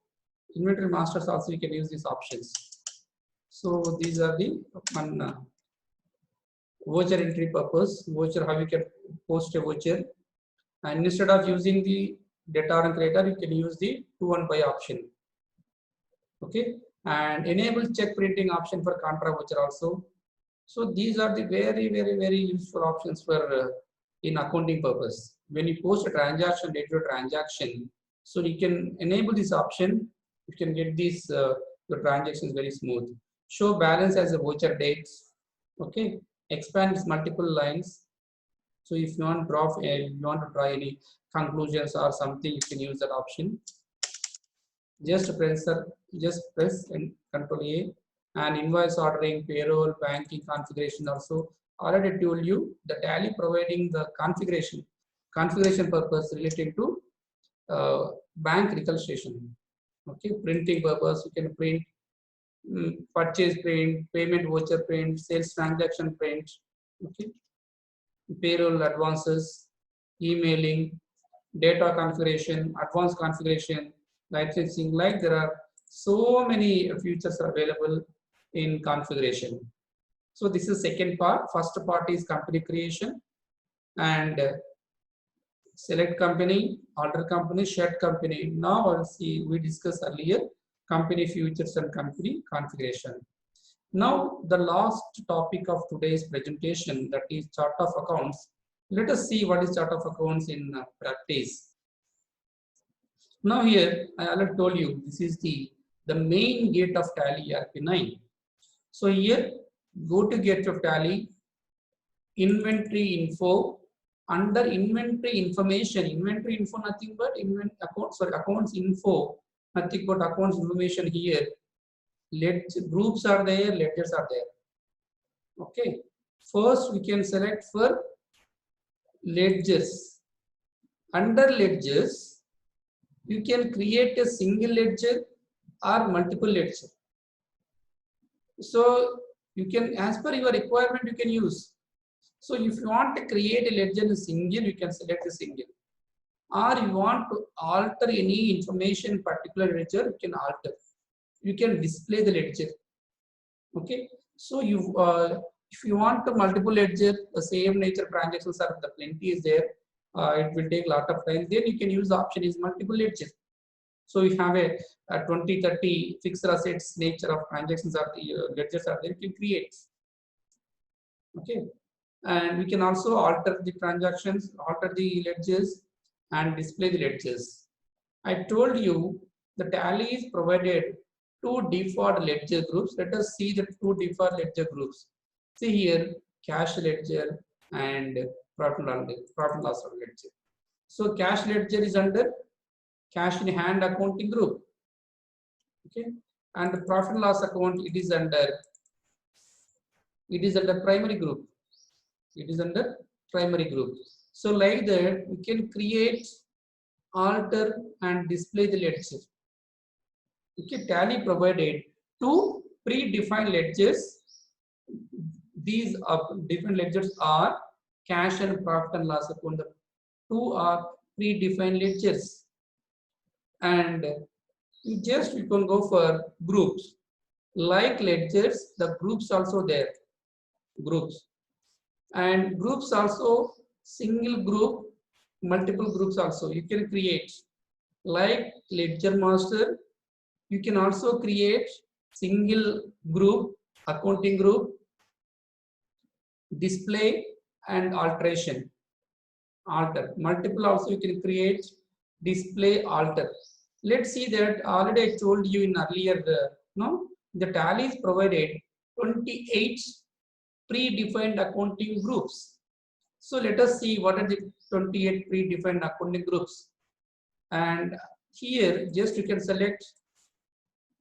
you can use these options. So these are the one voucher entry purpose. Voucher, how you can post a voucher. And instead of using the data and creator, you can use the to and by option. Okay, and enable check printing option for contra voucher also. So these are the very useful options for in accounting purpose. When you post a transaction, data transaction, so you can enable this option. You can get these the transactions very smooth. Show balance as a voucher dates. Okay, expand multiple lines. So if you want to draw any conclusions or something, you can use that option. Just press and Control A. And invoice ordering, payroll, banking configuration also. Already told you the Tally providing the configuration purpose related to bank reconciliation. Okay, printing purpose, you can print, purchase print, payment voucher print, sales transaction print. Okay, payroll advances, emailing, data configuration, advanced configuration, licensing. Like there are so many features are available in configuration. So this is second part. First part is company creation and select company, order company, shared company. Now let's see, we discussed earlier company features and company configuration. Now the last topic of today's presentation, that is chart of accounts. Let us see what is chart of accounts in practice. Now here I already told you this is the main gate of Tally ERP9. So here go to gate of Tally, inventory info. Under inventory information, inventory info nothing but accounts info, nothing but accounts information here. Groups are there, ledgers are there. Okay, first we can select for ledgers. Under ledgers, you can create a single ledger or multiple ledger. So you can, as per your requirement, you can use. So if you want to create a ledger in single, you can select a single. Or you want to alter any information in particular ledger, you can alter. You can display the ledger. Okay. So you, if you want to multiple ledger, the same nature transactions are the plenty is there. It will take a lot of time. Then you can use the option is multiple ledger. So you have a 20, 30 fixed assets nature of transactions are the ledgers are there. You can create. Okay. And we can also alter the transactions, alter the ledgers and display the ledgers. I told you the Tally is provided two default ledger groups. Let us see the two default ledger groups. See here, cash ledger and profit and loss ledger. So cash ledger is under cash in hand accounting group. Okay, and the profit and loss account it is under primary group. It is under primary group. So like that, we can create, alter and display the ledger. Okay, Tally provided two predefined ledgers. These different ledgers are cash and profit and loss account. The two are predefined ledgers, and you can go for groups. Like ledgers, the groups also there. Groups. And groups also, single group, multiple groups also you can create. Like ledger master, you can also create single group, accounting group, display and alteration. Alter. Multiple also you can create, display, alter. Let's see that already I told you in earlier, the Tally is provided 28 predefined accounting groups. So let us see what are the 28 predefined accounting groups. And here just you can select.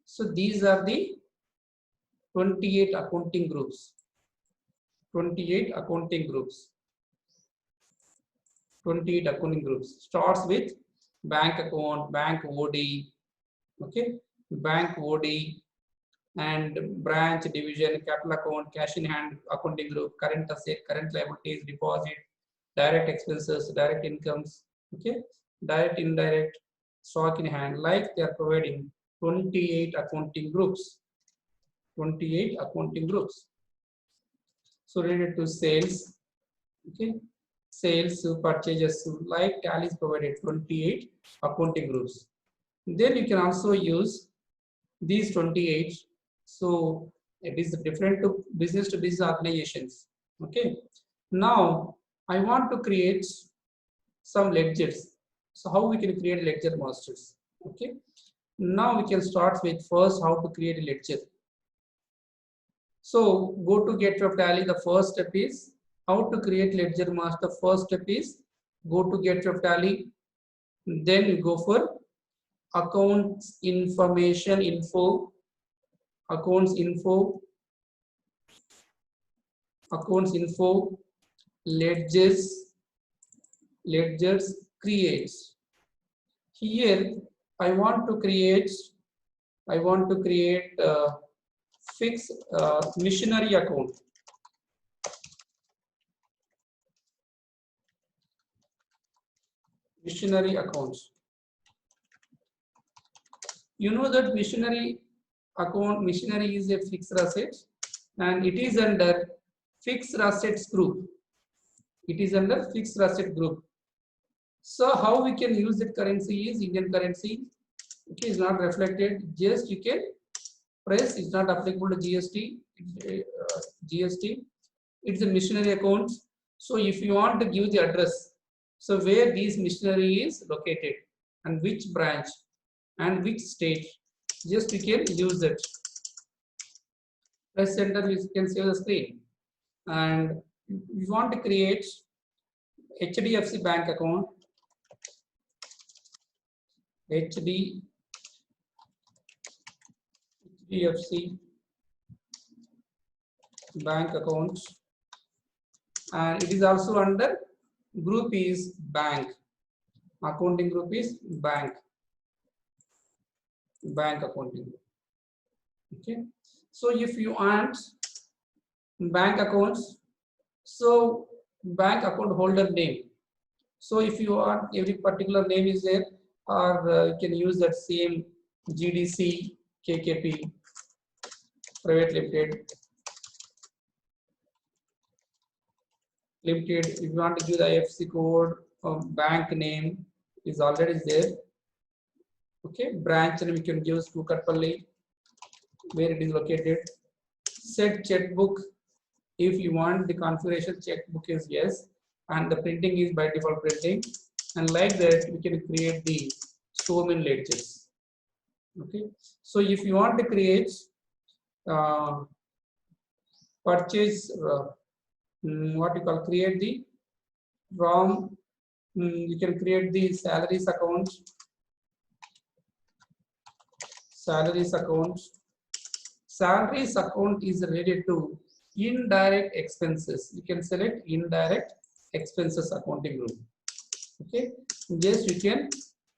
So these are the 28 accounting groups. 28 accounting groups. 28 accounting groups. Starts with bank account, bank OD, okay, bank OD, and branch, division, capital account, cash in hand, accounting group, current asset, current liabilities, deposit, direct expenses, direct incomes, okay, direct, indirect, stock in hand. Like they are providing 28 accounting groups. 28 accounting groups. So related to sales, okay, sales, purchases, like Tally is provided 28 accounting groups. Then you can also use these 28. So it is different to business organizations. Okay. Now I want to create some ledgers. So how we can create ledger masters? Okay. Now we can start with first how to create a ledger. So go to Gateway of Tally. The first step is how to create ledger master. First step is go to Gateway of Tally. Then you go for accounts information info. Accounts info, ledgers, creates. Here I want to create fix missionary account. Missionary accounts. You know that missionary account, missionary is a fixed asset. and it is under fixed assets group. It is under fixed asset group. So how we can use that currency is Indian currency. Okay, is not reflected. Just you can press. It's not applicable to GST. GST. It's a missionary account. So if you want to give the address, so where this missionary is located and which branch and which state, just you can use that. Press enter. We can save the screen. And you want to create HDFC bank account. HDFC bank account, and it is also under group is bank. Accounting group is bank accounting group. Okay, so if you want bank accounts, so bank account holder name. So if you want every particular name is there, or you can use that same GDC KKP Private Limited. If you want to give the IFSC code, bank name is already there. Okay, branch name you can give Kukatpalli, where it is located. Set checkbook. If you want the configuration, checkbook is yes, and the printing is by default printing. And like that, we can create the so many ledgers. Okay, so if you want to create purchase, what you call create the from, you can create the salaries account. Salaries account is related to indirect expenses. You can select indirect expenses accounting group. Okay, just you can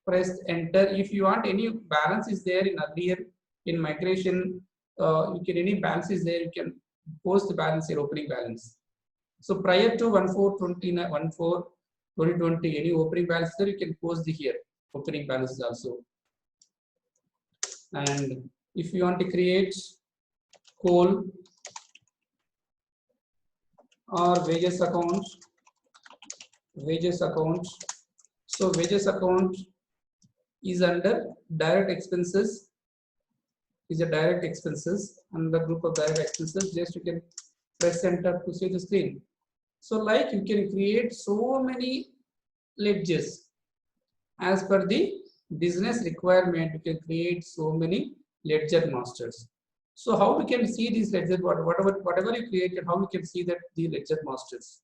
press enter. If you want any balance is there in earlier in migration, you can any balance is there, you can post the balance here, opening balance. So prior to 1/4/2020, any opening balance there, you can post the here opening balance also. And if you want to create coal or wages account, so wages account is under direct expenses, is a direct expenses, and the group of direct expenses. Just you can press enter to see the screen. So like you can create so many ledgers as per the business requirement. You can create so many ledger masters. So how we can see these ledger, whatever you created, how we can see that the ledger masters.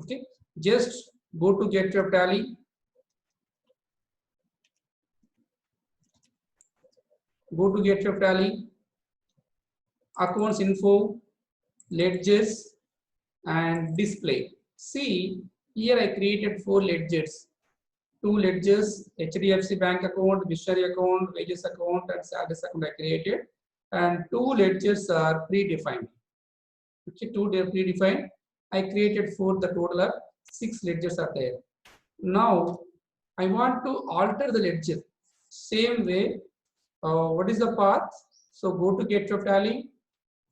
Okay, just go to get your tally. Go to get your tally, accounts info, ledgers, and display. See, here I created 4 ledgers. 2 ledgers, HDFC bank account, missionary account, wages account, and salaries account I created. And 2 ledgers are predefined. Okay, 2 are predefined. I created 4, the total are 6 ledgers are there. Now, I want to alter the ledger. Same way, what is the path? So go to get your tally,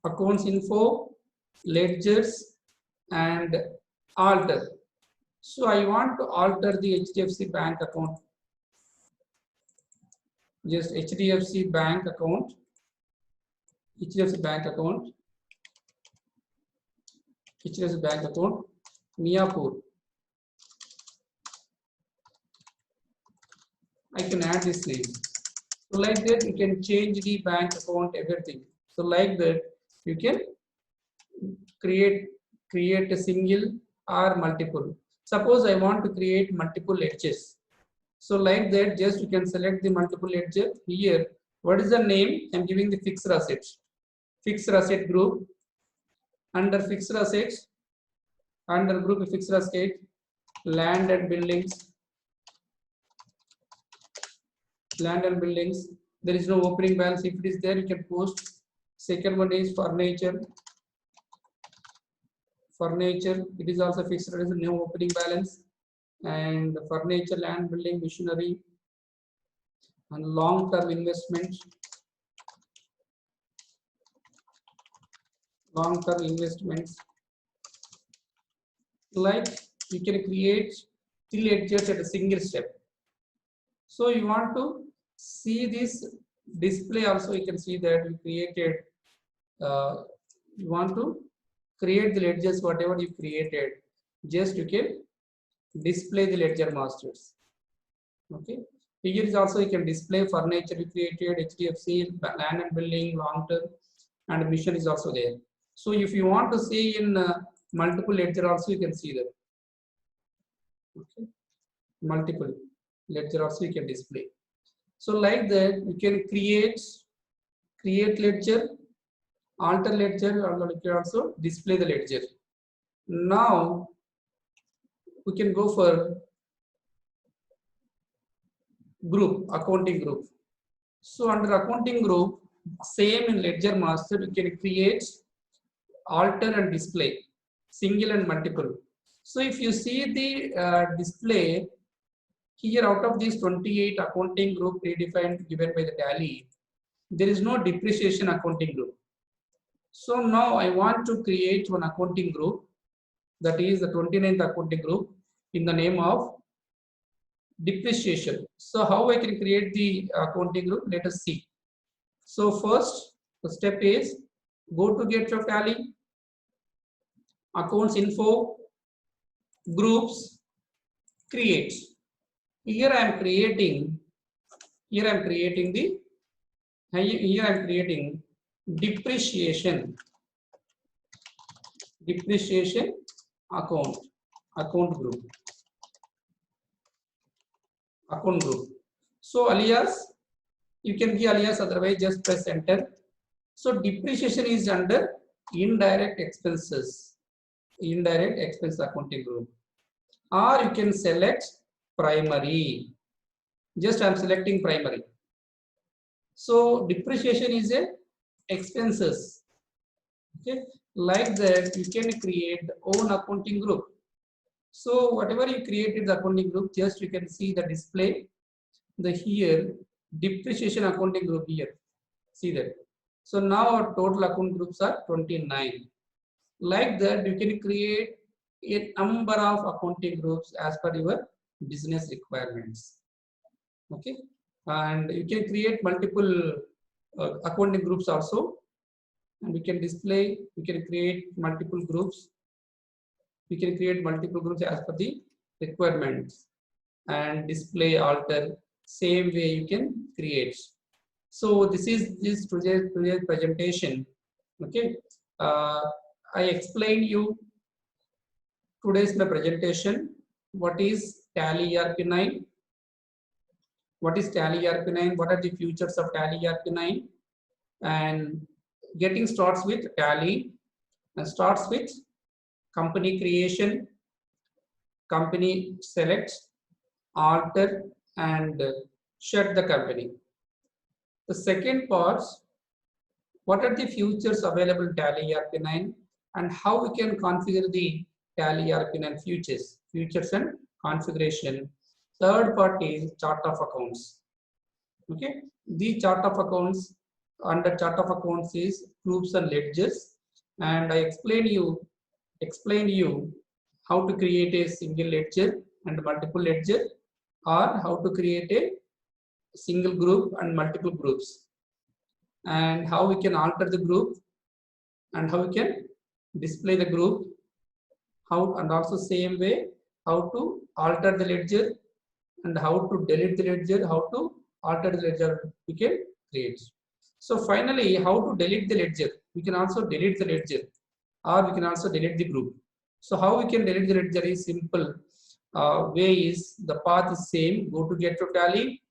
accounts info, ledgers, and alter. So I want to alter the HDFC bank account. Just HDFC bank account. HDFC bank account. HDFC bank account. Miapur. I can add this name. So like that, you can change the bank account, everything. So like that, you can create a single or multiple. Suppose I want to create multiple ledgers. So like that, just you can select the multiple ledger here. What is the name? I'm giving the fixed assets. Fixed asset group. Under fixed assets, under group of fixed asset, land and buildings. Land and buildings. There is no opening balance. If it is there, you can post. Second one is furniture. Furniture, it is also fixed. There is no opening balance. And furniture, land, building, machinery, and long-term investment. long-term investments. Like you can create 3 ledgers at a single step. So you want to see this display also, you can see that you created, you want to create the ledgers, whatever you created, just you can display the ledger masters. Okay, here is also you can display furniture you created, HDFC, land and building, long term, and mission is also there. So if you want to see in multiple ledger also, you can see that. Okay, multiple ledger also you can display. So like that you can create ledger, alter ledger, or you can also display the ledger. Now we can go for group, accounting group. So under accounting group, same in ledger master, you can create, alter and display, single and multiple. So if you see the display here, out of these 28 accounting group predefined given by the tally, there is no depreciation accounting group. So now I want to create one accounting group, that is the 29th accounting group, in the name of depreciation. So how I can create the accounting group? Let us see. So first, the step is go to get your tally, accounts info, groups, create. Here I am creating depreciation account group. So alias, you can give alias, otherwise just press enter. So depreciation is under indirect expense accounting group, or you can select primary. Just I am selecting primary. So depreciation is a expenses. Okay, like that you can create own accounting group. So whatever you created the accounting group, just you can see the display, the here depreciation accounting group here. See that. So now our total account groups are 29. Like that you can create a number of accounting groups as per your business requirements. Okay, and you can create multiple accounting groups also, and we can display, we can create multiple groups. We can create multiple groups as per the requirements, and display, alter, same way you can create. So this is today's presentation. Okay, I explained you today's my presentation. What is Tally ERP9? What is Tally ERP9? What are the features of Tally ERP9? And getting starts with Tally, and starts with company creation, company select, alter, and shut the company. The second part, what are the features available in Tally ERP9 and how we can configure the Tally ERP9 features and configuration. Third part is chart of accounts. Okay, the chart of accounts, under chart of accounts is groups and ledgers, and I explained you how to create a single ledger and multiple ledger, or how to create a single group and multiple groups, and how we can alter the group, and how we can display the group, how, and also same way how to alter the ledger and how to delete the ledger, how to alter the ledger we can create. So finally, how to delete the ledger? We can also delete the ledger, or we can also delete the group. So how we can delete the ledger is simple. Way is, the path is same. Go to get your tally,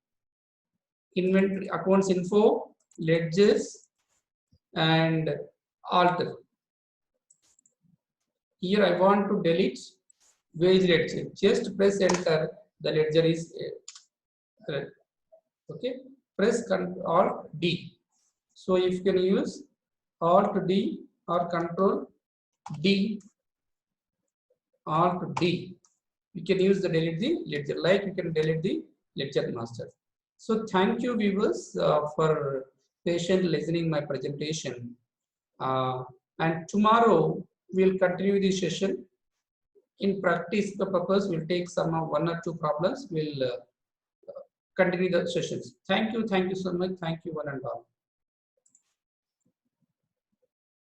inventory, accounts info, ledgers, and alter. Here I want to delete wage ledger. Just press enter. The ledger is okay. Press Alt D. So if you can use Alt D or Control D, Alt D, you can use the delete the ledger, like you can delete the ledger master. So thank you viewers for patient listening my presentation. And tomorrow we'll continue the session. In practice the purpose, we'll take some of 1 or 2 problems. We'll continue the sessions. Thank you so much. Thank you one and all.